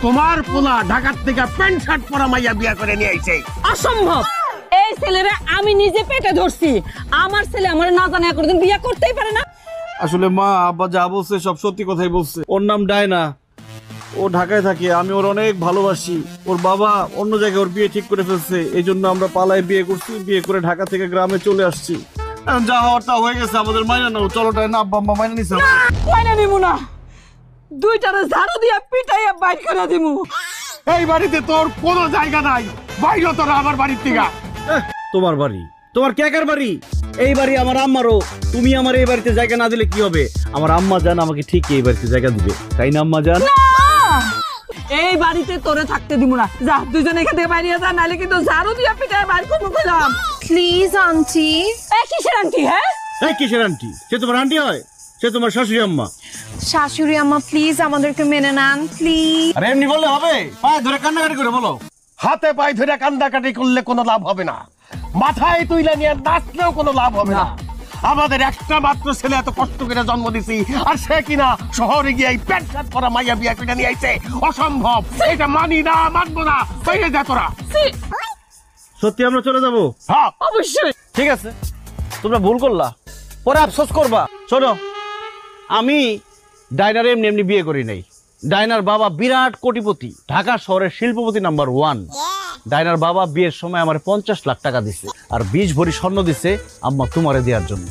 তোমার পোলা ঢাকার থেকে প্যান্ট শার্ট পরা মাইয়া বিয়া করে নিয়ে আইছে। অসম্ভব। এই ছেলেরে আমি নিজে পেটে ধরছি, আমার ছেলে আমার না জানা কোনদিন বিয়ে করতেই পারে না। আসলে মা আব্বা যা বলছে সব সত্যি কথাই বলছে। ওর নাম ডায়না, ও ঢাকায় থাকে, আমি ওর অনেক ভালোবাসি। ওর বাবা অন্য জায়গায় ওর বিয়ে ঠিক করে ফেলছে, এই জন্য আমরা পালায় বিয়ে করছি, বিয়ে করে ঢাকা থেকে গ্রামে চলে আসছি। এখন যা হওয়ার তা হয়ে গেছে, আমাদের মাইনা নাও। চলো ডায়না, আব্বা আম্মা মাইনা নিছে। মাইনা নিমু না, দুইটারে ঝাড়ু দিয়া পিটাইয়া বাইর করে দিমু। এই বাড়িতে তোর কোনো জায়গা নাই, বাইরে তোরা আমার বাড়ির থেকে। তোমার বাড়ি, তোমার কেকার বাড়ি? এই বাড়ি আমার আম্মারও। তুমি আমার এই বাড়িতে জায়গা না দিলে কি হবে? আমার আম্মা জান আমাকে ঠিক এই বাড়িতে জায়গা দিবে, তাই না আম্মা জান? এই বাড়িতে তোরে থাকতে দিমু না, যা দুইজন এখান থেকে বাইরে যা, নাহলে কিন্তু ঝাড়ু দিয়া পিটাইয়া বাইর করবো কইলাম। Please aunty. এই কিসের আন্টি? হ্যাঁ এই কিসের আন্টি? সে তোমার আন্টি হয়? সে তোমার শাশুড়ি আম্মা। শাশুড়ি আম্মা প্লিজ আমাদেরকে মেনে নেন প্লিজ। আরে এমনি বললে হবে? পায়ে ধরে কান্নাকাটি করে বলো। হাতে পায়ে ধরে কান্দাকাটি করলে কোনো লাভ হবে না, মাথায় তুইলা নিয়ে নাচলেও কোনো লাভ হবে না। আমাদের একটা মাত্র ছেলে এত কষ্ট করে জন্ম দিছি, আর সে কিনা শহরে গিয়ে এই প্যান্ট শার্ট পরা মাইয়া বিয়া করে নিয়ে আইছে। অসম্ভব, এটা মানি না, মানবো না। বাইরে যা তোরা। সত্যি আমরা চলে যাবো? হ্যাঁ অবশ্যই। ঠিক আছে, তোমরা ভুল করলা, পরে আফসোস করবা। শোনো, আমি ডায়নার এমনি এমনি বিয়ে করি নাই। ডায়নার বাবা বিরাট কোটিপতি, ঢাকা শহরের শিল্পপতি নাম্বার 1। ডায়নার বাবা বিয়ের সময় আমার 50 লাখ টাকা দিছে, আর 20 ভরি স্বর্ণ দিছে আম্মা তোমারে দেওয়ার জন্য।